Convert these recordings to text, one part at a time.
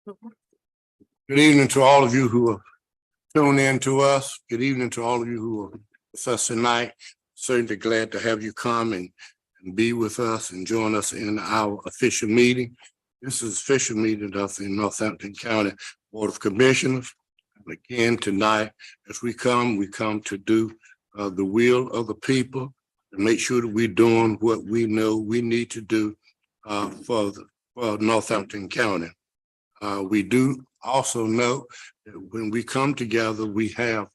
Good evening to all of you who are tuning in to us. Good evening to all of you who are with us tonight. Certainly glad to have you come and be with us and join us in our official meeting. This is official meeting of the Northampton County Board of Commissioners. And again, tonight, as we come to do the will of the people and make sure that we're doing what we know we need to do for Northampton County. We do also know that when we come together, we have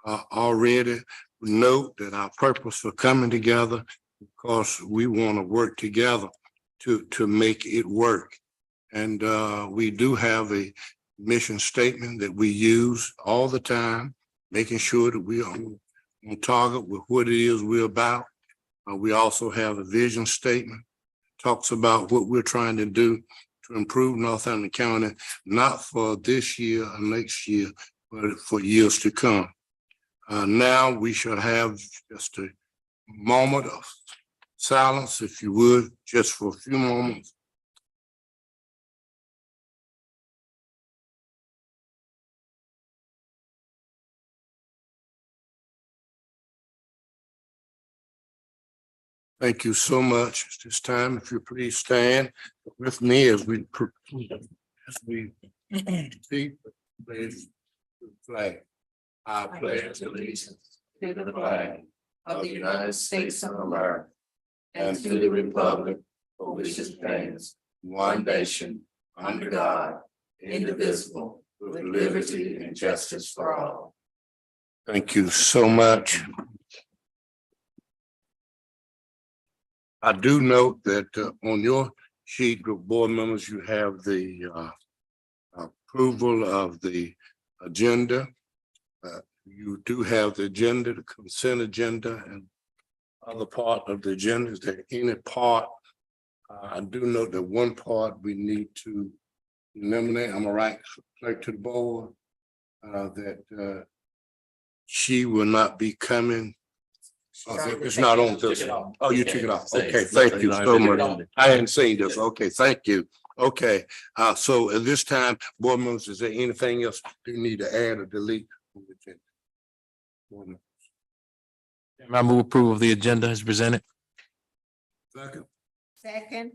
already note that our purpose for coming together, because we want to work together to make it work. And we do have a mission statement that we use all the time, making sure that we are on target with what it is we're about. We also have a vision statement, talks about what we're trying to do to improve Northampton County, not for this year or next year, but for years to come. Now we shall have just a moment of silence, if you would, just for a few moments. Thank you so much. At this time, if you please stand with me as we see the flag. I pledge allegiance to the flag of the United States of America and to the republic for which it stands, one nation, under God, indivisible, with liberty and justice for all. Thank you so much. I do note that on your sheet, group board members, you have the approval of the agenda. You do have the agenda, the consent agenda, and other part of the agenda. Is there any part? I do note that one part we need to eliminate. I'm all right, clerk to the board, that she will not be coming. It's not on this. Oh, you took it off. Okay, thank you so much. I hadn't seen this. Okay, thank you. Okay, so at this time, board members, is there anything else you need to add or delete? I move approval of the agenda as presented. Second. Second.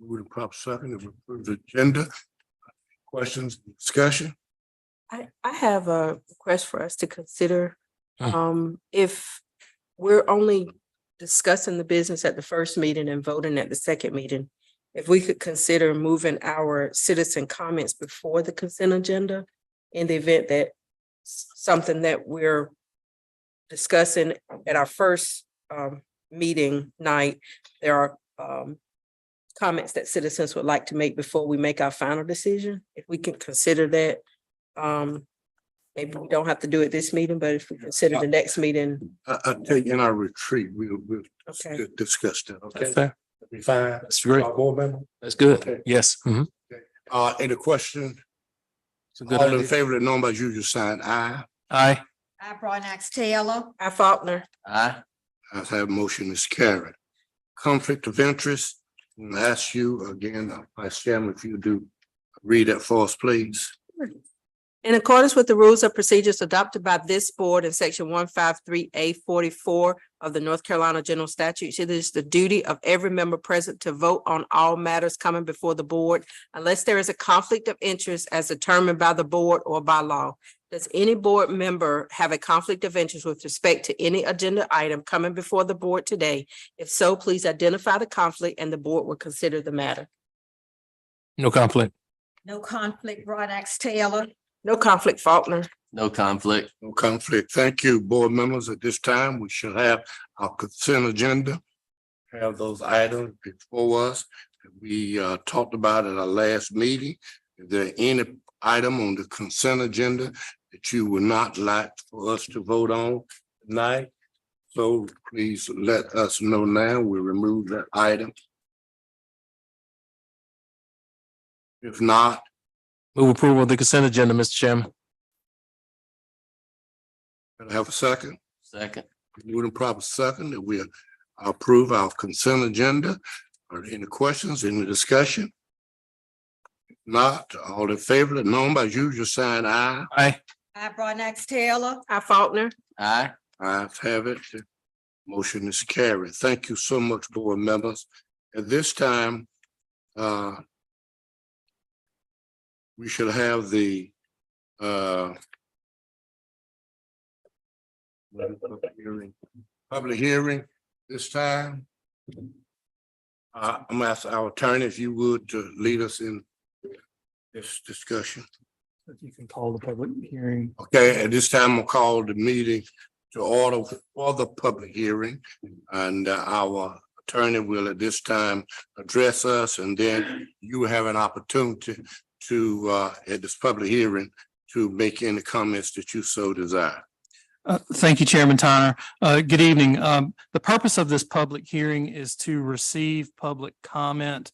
Move the prop second to approve the agenda. Questions, discussion? I have a request for us to consider. If we're only discussing the business at the first meeting and voting at the second meeting, if we could consider moving our citizen comments before the consent agenda in the event that something that we're discussing at our first meeting night, there are comments that citizens would like to make before we make our final decision. If we can consider that, maybe we don't have to do it this meeting, but if we consider the next meeting. I'll tell you in our retreat, we'll Okay. discuss that, okay? That's fair. Be fine. That's great. Board member? That's good. Okay. Yes. Any question? It's a good All in idea. favor, the number as usual sign aye. Aye. I, Broadnax Taylor. I Faulkner. Aye. I have motion is carried. Conflict of interest, I'll ask you again, Vice Chairman, if you do read that for us, please. In accordance with the rules of procedures adopted by this board in section 153A44 of the North Carolina General Statutes, it is the duty of every member present to vote on all matters coming before the board unless there is a conflict of interest as determined by the board or by law. Does any board member have a conflict of interest with respect to any agenda item coming before the board today? If so, please identify the conflict and the board will consider the matter. No conflict. No conflict, Broadnax Taylor. No conflict, Faulkner. No conflict. No conflict. Thank you, board members. At this time, we shall have our consent agenda. Have those items before us that we talked about at our last meeting. Is there any item on the consent agenda that you would not like for us to vote on tonight? So please let us know now. We'll remove that item. If not, Move approval of the consent agenda, Mr. Chairman. can I have a second? Second. Moving proper second that we approve our consent agenda. Are there any questions, any discussion? Not, all in favor, the known by usual sign aye. Aye. I, Broadnax Taylor. I, Faulkner. Aye. Ayes have it. The motion is carried. Thank you so much, board members. At this time, we should have the public hearing this time. I'm gonna ask our attorney if you would to lead us in this discussion. If you can call the public hearing. Okay, at this time, I'll call the meeting to order for the public hearing. And our attorney will at this time address us, and then you will have an opportunity to at this public hearing to make any comments that you so desire. Thank you, Chairman Tyner. Good evening. The purpose of this public hearing is to receive public comment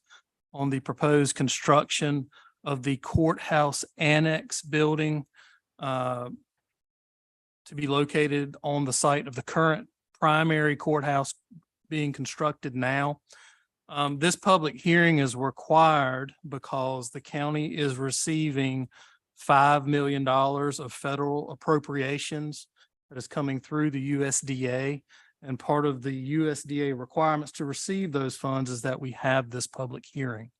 on the proposed construction of the courthouse annex building to be located on the site of the current primary courthouse being constructed now. This public hearing is required because the county is receiving $5 million of federal appropriations that is coming through the USDA. And part of the USDA requirements to receive those funds is that we have this public hearing.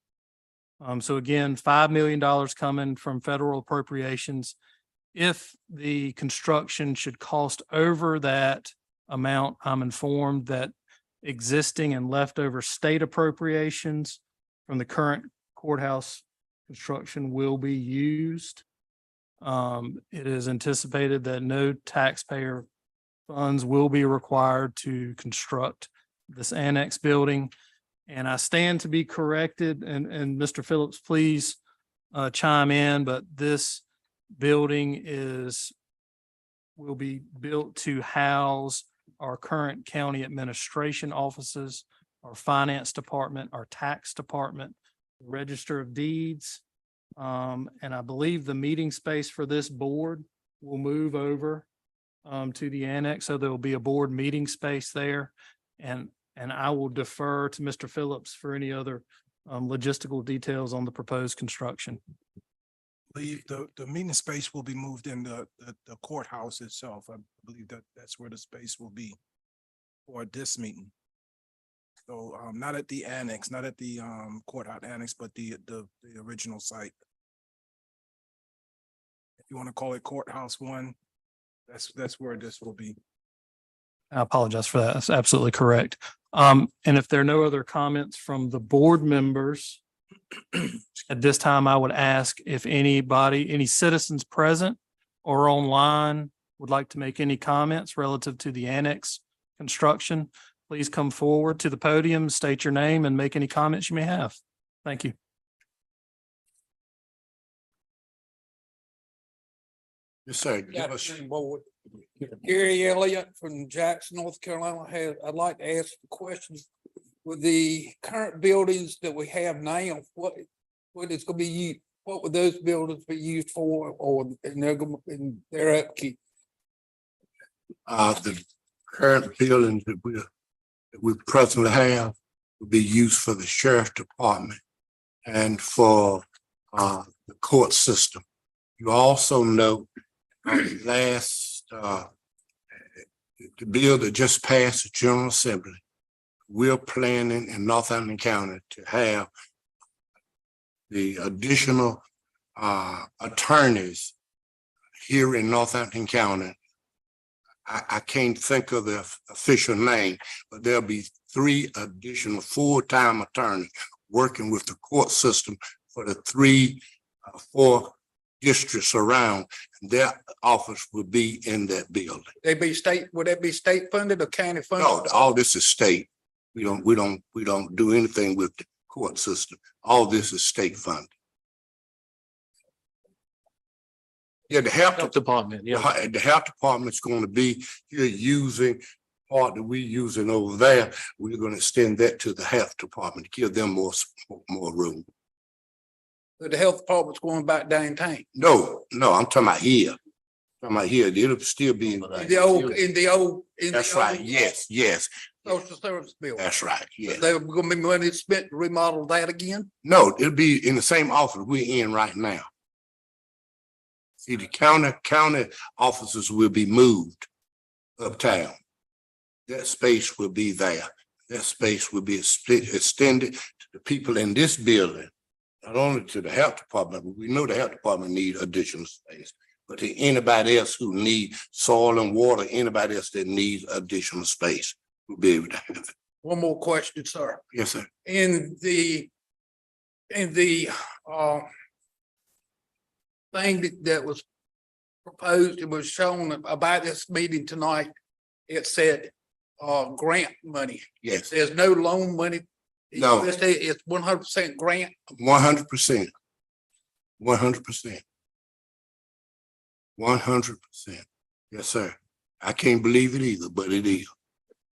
So again, $5 million coming from federal appropriations. If the construction should cost over that amount, I'm informed that existing and leftover state appropriations from the current courthouse construction will be used. It is anticipated that no taxpayer funds will be required to construct this annex building. And I stand to be corrected, and Mr. Phillips, please chime in, but this building will be built to house our current county administration offices, our finance department, our tax department, register of deeds. And I believe the meeting space for this board will move over to the annex. So there will be a board meeting space there. And I will defer to Mr. Phillips for any other logistical details on the proposed construction. The meeting space will be moved in the courthouse itself. I believe that's where the space will be for this meeting. So not at the annex, not at the courthouse annex, but the original site. If you want to call it courthouse one, that's where this will be. I apologize for that. That's absolutely correct. And if there are no other comments from the board members, at this time, I would ask if any citizens present or online would like to make any comments relative to the annex construction, please come forward to the podium, state your name, and make any comments you may have. Thank you. Yes, sir. Give us- Board. Gary Elliott from Jackson, North Carolina. I'd like to ask the question. With the current buildings that we have now, what is going to be used? What would those buildings be used for, or in their upkeep? The current buildings that we presently have will be used for the sheriff department and for the court system. You also know the bill that just passed the General Assembly, we're planning in Northampton County to have the additional attorneys here in Northampton County. I can't think of the official name, but there'll be 3 additional full-time attorneys working with the court system for the 4 districts around. And their office will be in that building. Would that be state funded or county funded? No, all this is state. We don't do anything with the court system. All this is state funded. Yeah, the health Department, yeah. The health department's going to be here using part that we're using over there. We're going to extend that to the health department to give them more room. But the health department's going back downtown. No, I'm talking about here. It'll still be in. In the old. That's right. Yes. social service building. That's right, yeah. There gonna be money spent to remodel that again? No, it'll be in the same office we're in right now. See, the county offices will be moved uptown. That space will be there. That space will be extended to the people in this building. Not only to the health department, but we know the health department need additional space. But to anybody else who need soil and water, anybody else that needs additional space will be able to have it. One more question, sir. Yes, sir. In the thing that was proposed, it was shown about this meeting tonight. It said, grant money. Yes, There's no loan money. No. It's 100% grant. 100%. 100%. 100%. Yes, sir. I can't believe it either, but it is.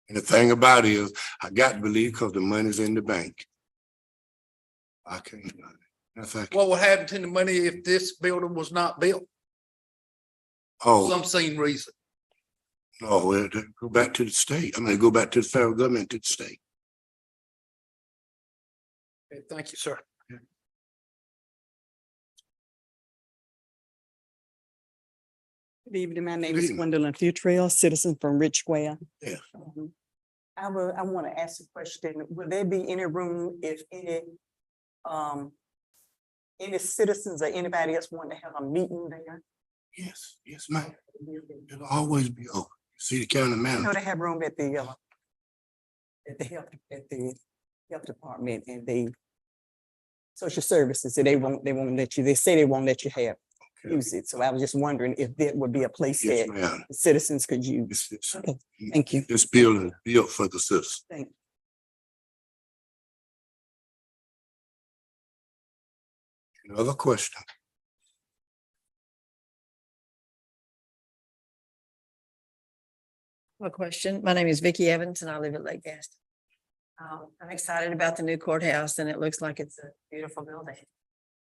And the thing about it is, I got to believe because the money's in the bank. I can't. That's like, What would happen to the money if this building was not built? For oh, some same reason. no, well, they go back to the state. I mean, go back to the federal government, to the state. Okay, thank you, sir. Good evening. My name Good is evening. Gwendolyn Futrell, citizen from Rich Square. Yeah. I want to ask a question. Will there be any room if any citizens or anybody else want to have a meeting there? Yes, yes, ma'am. It'll always be open. See the county No, manager. they have room at the health department and the social services. So they won't let you, they say they won't let you have, Okay. use it. So I was just wondering if there would be a place Yes, that ma'am. the citizens could use. Okay, thank you. This building is built for the citizens. Thank you. Another question? A question. My name is Vicki Evans and I live at Lake Gaston. I'm excited about the new courthouse and it looks like it's a beautiful building.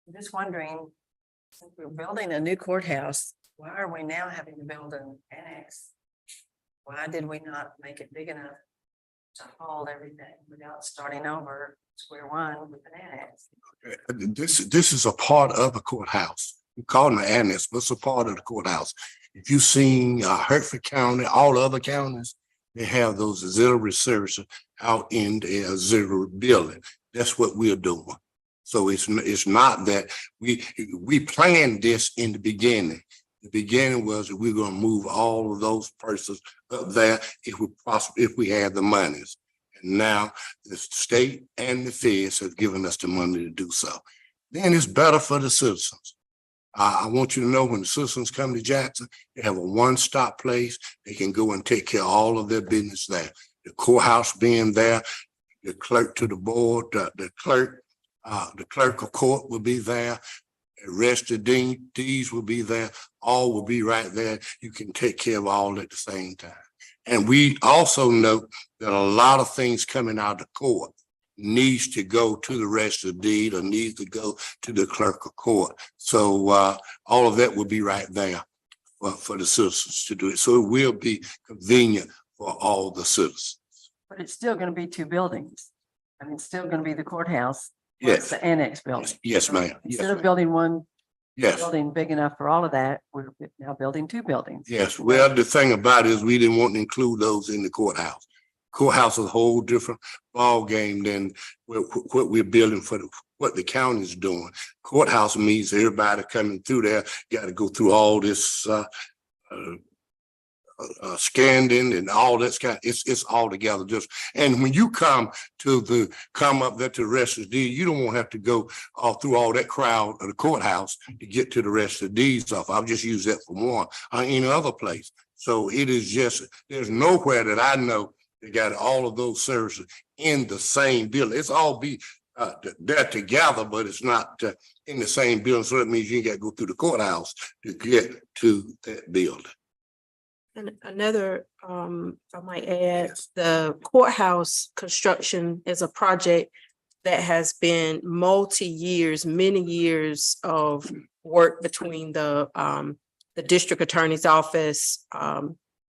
I'm just wondering, since we're building a new courthouse, why are we now having to build an annex? Why did we not make it big enough to hold everything without starting over square one with an annex? This is a part of the courthouse. We call it an annex, but it's a part of the courthouse. If you've seen Hertford County, all other counties, they have those auxiliary services out in the auxiliary building. That's what we're doing. So it's not that we planned this in the beginning. The beginning was that we're gonna move all of those persons up there if we had the monies. And now the state and the feds have given us the money to do so. Then it's better for the citizens. I want you to know when the citizens come to Jackson, they have a one-stop place. They can go and take care of all of their business there. The courthouse being there, the clerk to the board, the clerk of court will be there. The rest of these will be there. All will be right there. You can take care of all at the same time. And we also know that a lot of things coming out of court needs to go to the register of deed or needs to go to the clerk of court. So all of that will be right there for the citizens to do it. So it will be convenient for all the citizens. But it's still going to be two buildings. I mean, it's still going to be the courthouse. Yes. It's the annex building. Yes, ma'am. Yes, Instead of ma'am. building one Yes. building big enough for all of that, we're now building two buildings. Yes, well, the thing about it is we didn't want to include those in the courthouse. Courthouse is a whole different ball game than what we're building for what the county's doing. Courthouse means everybody coming through there got to go through all this scanning and all that's it's all together just. And when you come up there to the rest of the deed, you don't want to have to go all through all that crowd of the courthouse to get to the rest of the deed stuff. I'll just use that for one or any other place. So it is just, there's nowhere that I know they got all of those services in the same building. It's all be they're together, but it's not in the same building. So that means you got to go through the courthouse to get to that building. And another, if I might add, the courthouse construction is a project that has been multi-years, many years of work between the district attorney's office,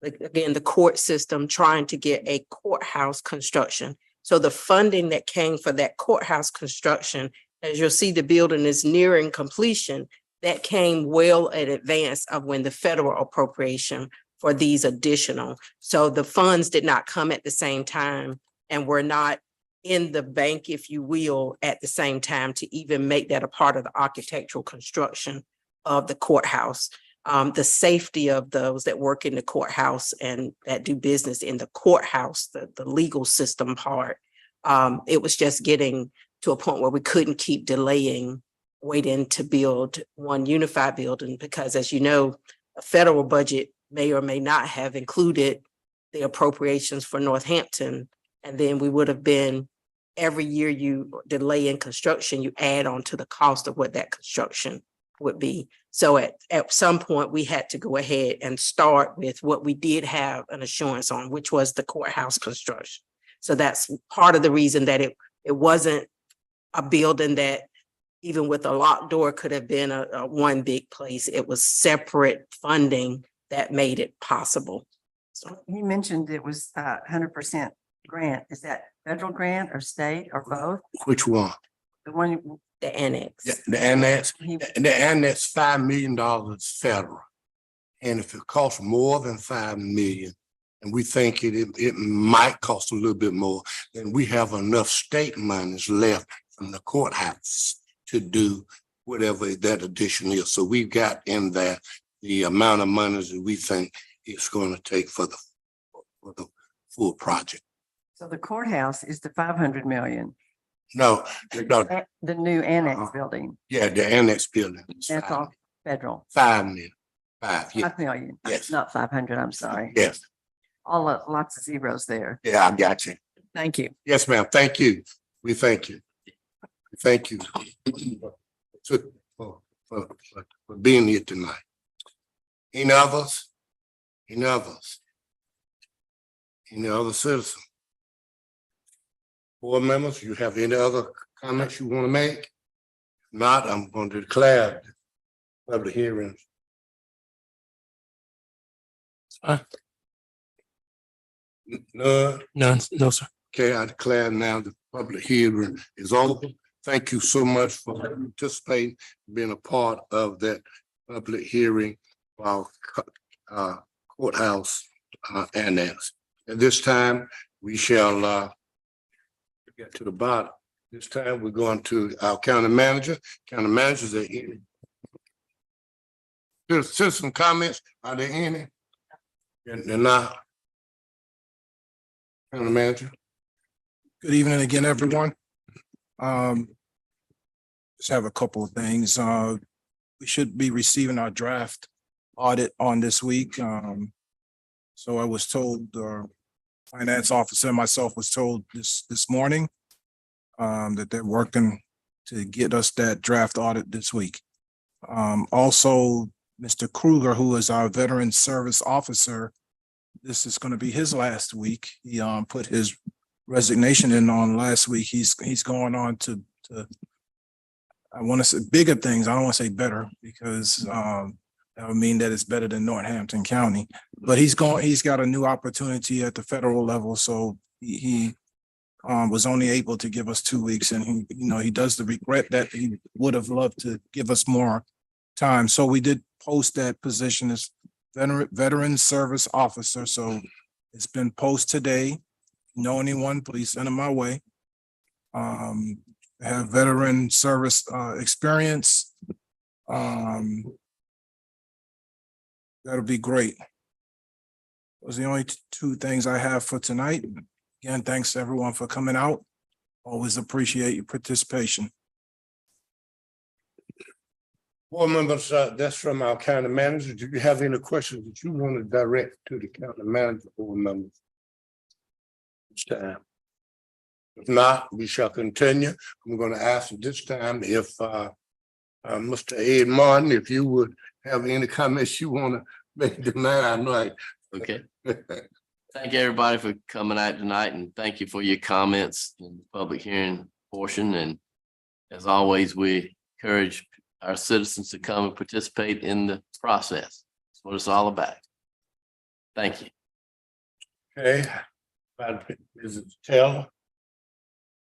again, the court system trying to get a courthouse construction. So the funding that came for that courthouse construction, as you'll see, the building is nearing completion. That came well in advance of when the federal appropriation for these additional. So the funds did not come at the same time and were not in the bank, if you will, at the same time to even make that a part of the architectural construction of the courthouse. The safety of those that work in the courthouse and that do business in the courthouse, the legal system part. It was just getting to a point where we couldn't keep delaying, waiting to build one unified building, because as you know, a federal budget may or may not have included the appropriations for Northampton. And then we would have been, every year you delay in construction, you add on to the cost of what that construction would be. So at some point, we had to go ahead and start with what we did have an assurance on, which was the courthouse construction. So that's part of the reason that it wasn't a building that even with a locked door could have been a one big place. It was separate funding that made it possible. So You mentioned it was 100% grant. Is that federal grant or state or both? Which one? The one, the annex. The annex, he, the annex, $5 million federal. And if it costs more than 5 million, and we think it might cost a little bit more, then we have enough state monies left from the courthouse to do whatever that addition is. So we've got in there the amount of monies that we think it's going to take for the full project. so the courthouse is the 500 million, No, the new annex Uh-huh. building. yeah, the annex building. is That's 5 all federal, 5 million. 5, yeah, 5 million, Yes. not 500, I'm sorry. yes, Lots of zeros there. yeah, I got you. Thank you. Yes, ma'am. Thank you. We thank you. Thank you for being here tonight. Any others? Any others? Any other citizen? Board members, you have any other comments you want to make? If not, I'm going to declare the public hearing. None. None, no, sir. Okay, I declare now the public hearing is over. Thank you so much for participating, being a part of that public hearing while courthouse annex. At this time, we shall get to the bottom. This time, we're going to our county manager. County managers are in. Citizen comments, are there any? They're not. County manager. Good evening again, everyone. Just have a couple of things. We should be receiving our draft audit on this week. So I was told, finance officer and myself was told this morning that they're working to get us that draft audit this week. Also, Mr. Kruger, who is our veteran service officer, this is going to be his last week. He put his resignation in on last week. He's going on to I want to say bigger things. I don't want to say better because that would mean that it's better than Northampton County. But he's got a new opportunity at the federal level. So he was only able to give us 2 weeks, and he does regret that he would have loved to give us more time. So we did post that position as veteran service officer. So it's been posted today. Know anyone, please send them my way. Have veteran service experience. That'll be great. Those are the only two things I have for tonight. Again, thanks to everyone for coming out. Always appreciate your participation. Board members, that's from our county manager. Do you have any questions that you want to direct to the county manager, board members? This time. If not, we shall continue. I'm going to ask at this time if Mr. Ed Martin, if you would have any comments you want to make tonight. I know. Okay. Thank everybody for coming out tonight, and thank you for your comments in the public hearing portion. And as always, we encourage our citizens to come and participate in the process. That's what it's all about. Thank you. Okay. Mrs. Taylor.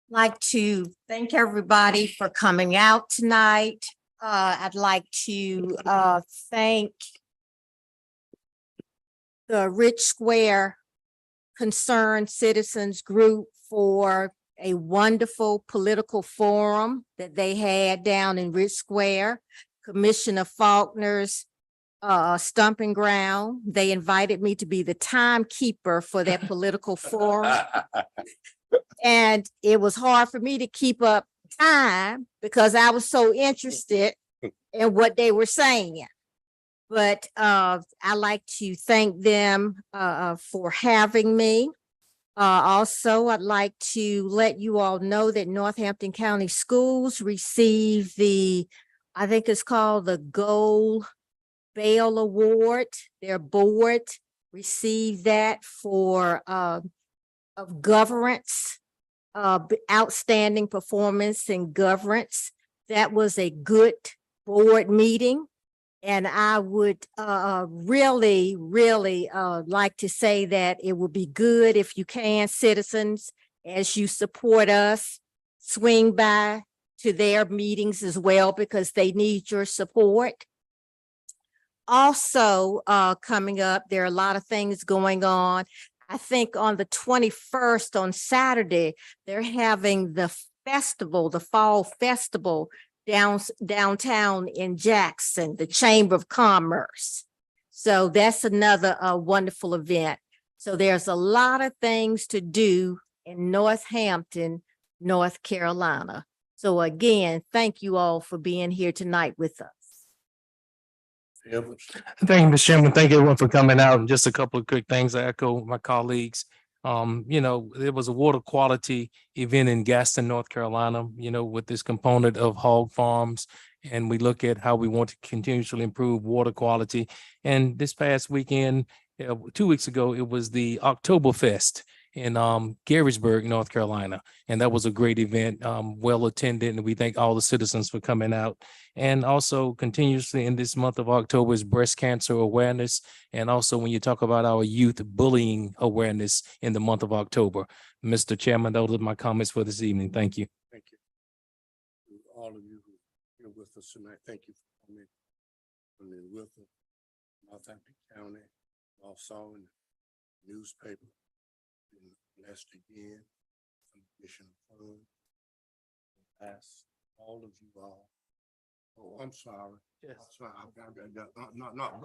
Like to thank everybody for coming out tonight. I'd like to thank the Rich Square Concerned Citizens Group for a wonderful political forum that they had down in Rich Square. Commissioner Faulkner's stomping ground. They invited me to be the timekeeper for their political forum. And it was hard for me to keep up time because I was so interested in what they were saying. But I like to thank them for having me. Also, I'd like to let you all know that Northampton County Schools received I think it's called the Gold Bell Award. Their board received that for of governance, outstanding performance in governance. That was a good board meeting. And I would really like to say that it would be good if you can, citizens, as you support us, swing by to their meetings as well, because they need your support. Also, coming up, there are a lot of things going on. I think on the 21st, on Saturday, they're having the festival, the fall festival downtown in Jackson, the Chamber of Commerce. So that's another wonderful event. So there's a lot of things to do in Northampton, North Carolina. So again, thank you all for being here tonight with us. Thank you, Mr. Chairman. Thank everyone for coming out. And just a couple of quick things. I echo my colleagues. There was a water quality event in Gaston, North Carolina, with this component of hog farms. And we look at how we want to continuously improve water quality. And this past weekend, 2 weeks ago, it was the Oktoberfest in Garysburg, North Carolina. And that was a great event, well attended. And we thank all the citizens for coming out. And also continuously in this month of October is breast cancer awareness. And also when you talk about our youth bullying awareness in the month of October. Mr. Chairman, those are my comments for this evening. Thank you. Thank you. To all of you who are with us tonight, thank you for coming with us. Northampton County, also in the newspaper. Been blessed again. Some additional funds. Ask all of you all. Oh, I'm sorry. Yes.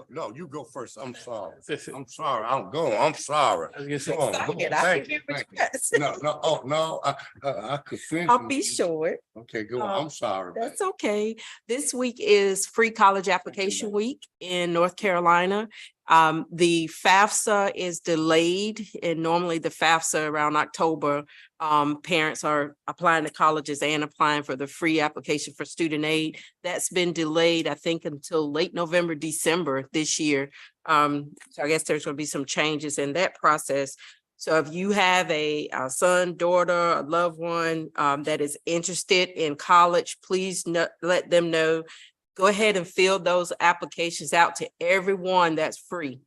No, you go first. I'm sorry. I'm sorry. I'm going. I'm sorry. I was gonna say- Go on, go on. Excited. I Thank can you, hear thank what you. you No, oh, no, I could finish. I'll be short. Okay, go on. I'm sorry. That's okay. This week is Free College Application Week in North Carolina. The FAFSA is delayed, and normally the FAFSA around October, parents are applying to colleges and applying for the free application for student aid. That's been delayed, I think, until late November, December this year. So I guess there's going to be some changes in that process. So if you have a son, daughter, a loved one that is interested in college, please let them know. Go ahead and fill those applications out to everyone. That's free.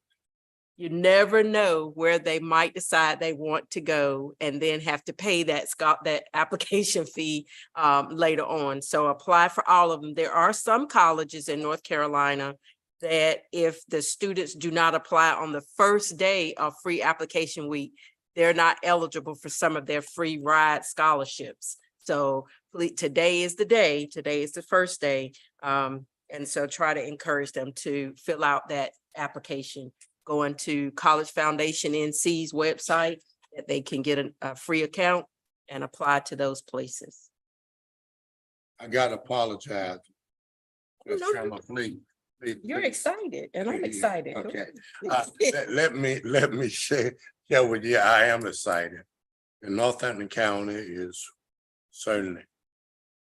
You never know where they might decide they want to go and then have to pay that application fee later on. So apply for all of them. There are some colleges in North Carolina that if the students do not apply on the first day of free application week, they're not eligible for some of their free ride scholarships. So today is the day. Today is the first day. And so try to encourage them to fill out that application. Going to College Foundation NC's website that they can get a free account and apply to those places. I gotta apologize. Oh, no, Chairman, please. You're excited and I'm excited. Go Okay. ahead. Let me share with you, I am excited. And Northampton County is certainly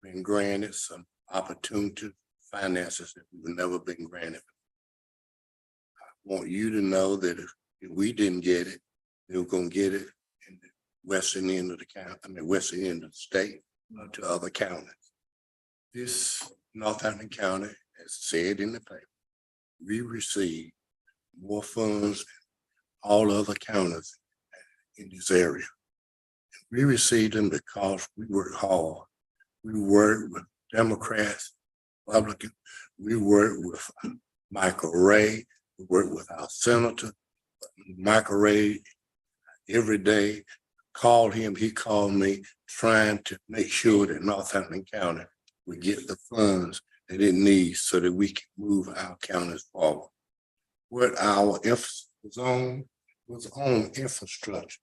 been granted some opportunity finances that we've never been granted. I want you to know that if we didn't get it, we were gonna get it in the western end of the county, western end of the state, to other counties. This Northampton County, as said in the paper, we received more funds all other counties in this area. We received them because we work hard. We work with Democrats, Republicans. We work with Michael Ray. We work with our senator, Michael Ray, every day. Called him, he called me, trying to make sure that Northampton County would get the funds that it needs so that we can move our counties forward. What our emphasis was on infrastructure.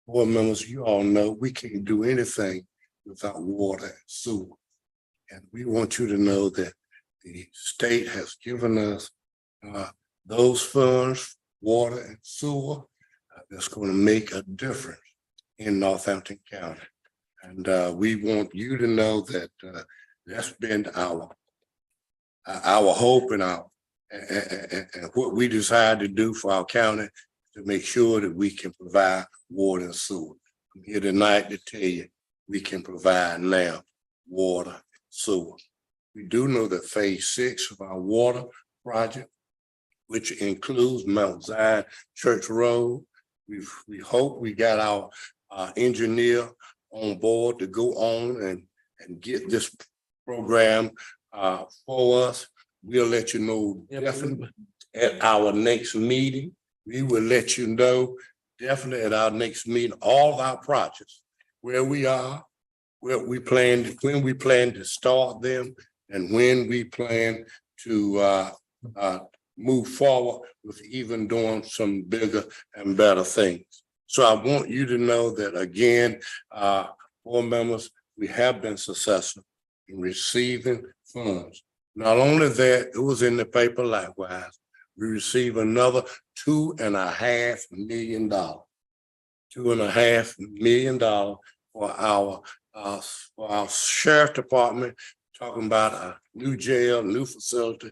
Board members, you all know we can't do anything without water and sewer. And we want you to know that the state has given us those funds, water and sewer, that's going to make a difference in Northampton County. And we want you to know that that's been our hope and and what we decide to do for our county to make sure that we can provide water and sewer. I'm here tonight to tell you we can provide now water, sewer. We do know that phase 6 of our water project, which includes Mount Zion Church Road, we hope we got our engineer on board to go on and get this program for us. We'll let you know definitely at our next meeting. We will let you know definitely at our next meeting, all of our projects, where we are, when we plan to start them, and when we plan to move forward with even doing some bigger and better things. So I want you to know that again, board members, we have been successful in receiving funds. Not only that, it was in the paper likewise. We received another $2.5 million. $2.5 million for our sheriff department, talking about a new jail, new facility.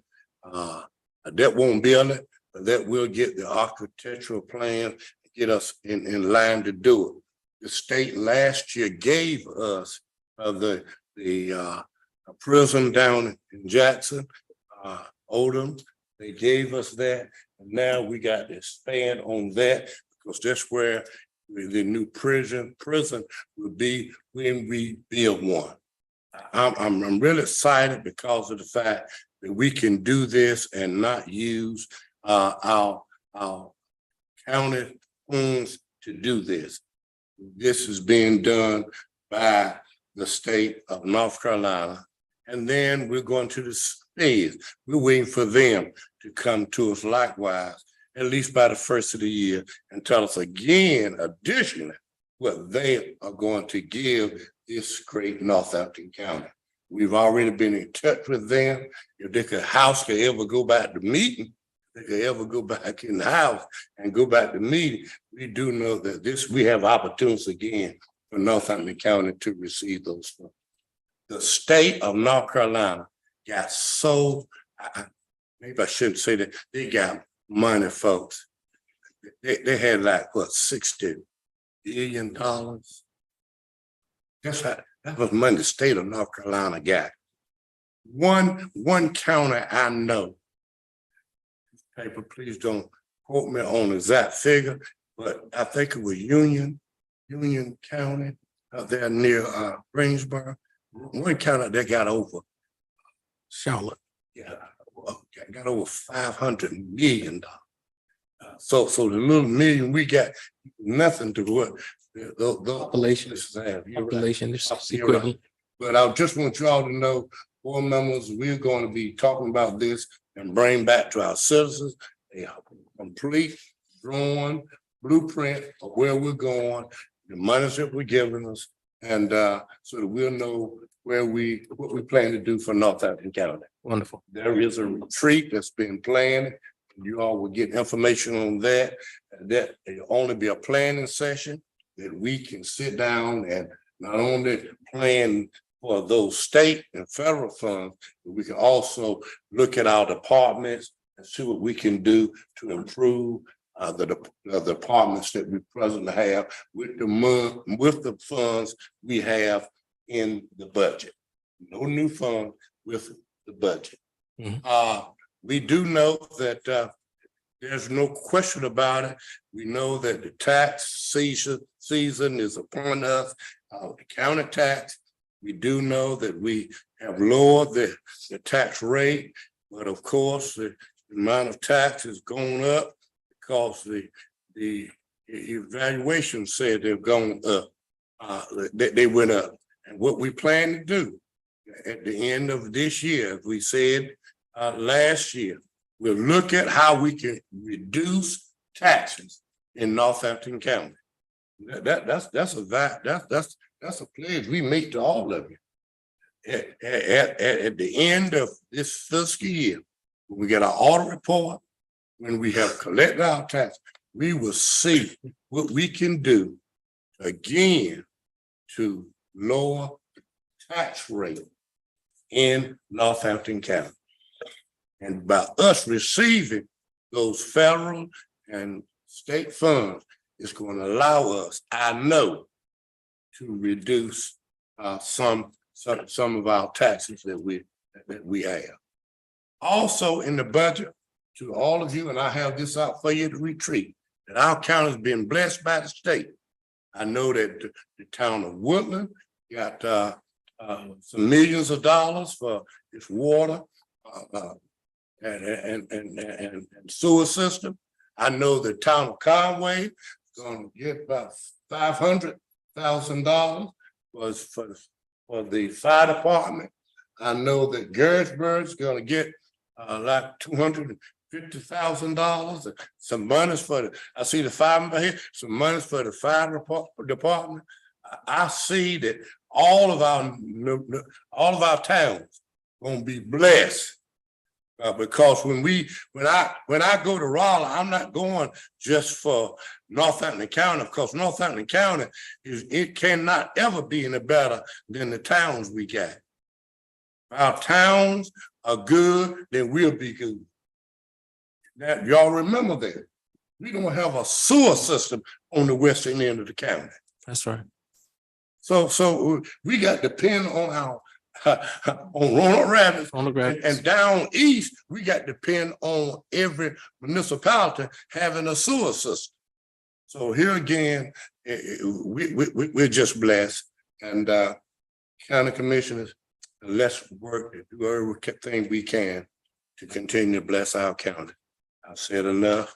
That won't build it, but that will get the architectural plan, get us in line to do it. The state last year gave us the prison down in Jackson, Oldham. They gave us that, and now we got to expand on that because that's where the new prison will be when we build one. I'm really excited because of the fact that we can do this and not use our county funds to do this. This is being done by the state of North Carolina. And then we're going to the state. We're waiting for them to come to us likewise, at least by the first of the year, and tell us again, additionally, what they are going to give this great Northampton County. We've already been in touch with them. If the house could ever go back to meeting, they could ever go back in the house and go back to meeting, we do know that we have opportunities again for Northampton County to receive those funds. The state of North Carolina got maybe I shouldn't say that, they got money, folks. They had like, what, $60 billion? That was money the state of North Carolina got. One county I know, paper, please don't quote me on the exact figure, but I think it was Union County out there near Greensboro. One county that got over Charlotte. Yeah, got over $500 million. So the little million we got, nothing to what the Population. have. You're right. Population is You're right. equivalent. But I just want y'all to know, board members, we're going to be talking about this and bring back to our citizens a complete drawing, blueprint of where we're going, the monies that we're giving us, and so that we'll know what we plan to do for Northampton County. Wonderful. There is a retreat that's been planned. You all will get information on that. That it'll only be a planning session that we can sit down and not only plan for those state and federal funds, but we can also look at our departments and see what we can do to improve the departments that we presently have with the funds we have in the budget. No new fund with the budget. Mhm. We do know that There's no question about it. We know that the tax season is upon us, the county tax. We do know that we have lowered the tax rate, but of course, the amount of tax has gone up because the evaluation said they've gone up. They went up. And what we plan to do at the end of this year, as we said last year, we'll look at how we can reduce taxes in Northampton County. That's a pledge we make to all of you. At the end of this fiscal year, when we get our audit report, when we have collected our tax, we will see what we can do again to lower tax rate in Northampton County. And by us receiving those federal and state funds, it's going to allow us, I know, to reduce some of our taxes that we have. Also in the budget, to all of you, and I have this out for you to retreat, that our county has been blessed by the state. I know that the town of Woodland got some millions of dollars for its water and sewer system. I know the town of Conway is going to get about $500,000 was for the fire department. I know that Gettysburg is going to get like $250,000. Some monies for the, I see the fireman here, some monies for the fire department. I see that all of our towns gonna be blessed. Because when I go to Raleigh, I'm not going just for Northampton County, because Northampton County it cannot ever be any better than the towns we got. If our towns are good, then we'll be good. Now, y'all remember that. We don't have a sewer system on the western end of the county. That's right. So we got to depend on our on Ronald Rabbit. On the ground. And down east, we got to depend on every municipality having a sewer system. So here again, we're just blessed. And county commissioners, let's work to do everything we can to continue to bless our county. I've said enough,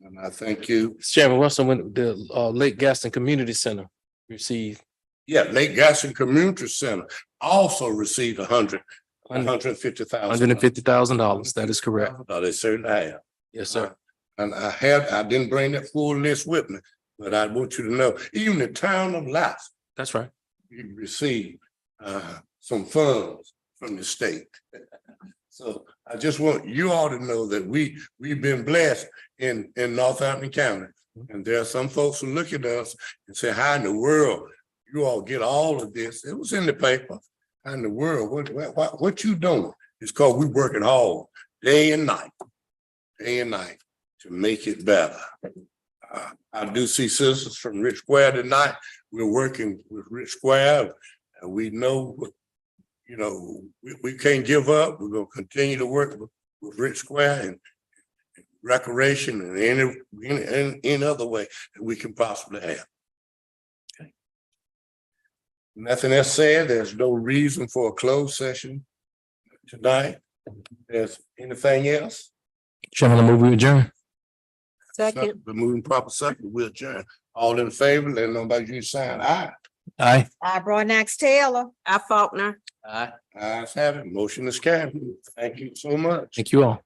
and I thank you. Chairman Russell, when the Lake Gaston Community Center received. Yeah, Lake Gaston Community Center also received $150,000. That is correct. They certainly have. Yes, sir. And I didn't bring that full list with me, but I want you to know, even the town of Lass, That's right. we received some funds from the state. So I just want you all to know that we've been blessed in Northampton County. And there are some folks who look at us and say, how in the world you all get all of this? It was in the paper. How in the world, what you doing? It's called we working hard day and night to make it better. I do see citizens from Rich Square tonight. We're working with Rich Square, and we know, you know, we can't give up. We're gonna continue to work with Rich Square and recreation and any other way that we can possibly have. Okay. Nothing else said. There's no reason for a closed session tonight. There's anything else? Chairman, I move we adjourn. Second. The moving proper second, we'll adjourn. All in favor, let nobody use sign aye. Aye. I brought Knox Taylor. I Faulkner. Aye. Ayes have it. Motion is carried. Thank you so much. Thank you all.